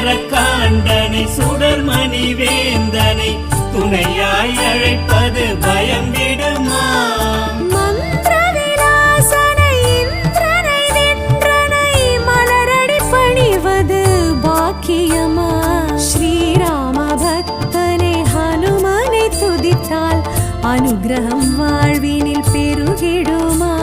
சுந்தரகாண்டனை சுடர்மணி வேந்தனை துணையாய் அழைப்பது பயம் விடுமா? மந்திர விலாசனை இந்திரனை நின்றனை மலரடி பணிவது பாக்கியமா? ஸ்ரீராம பக்தனை ஹனுமனை துதித்தால் அனுகிரகம் வாழ்வினில் பெருகிடுமா?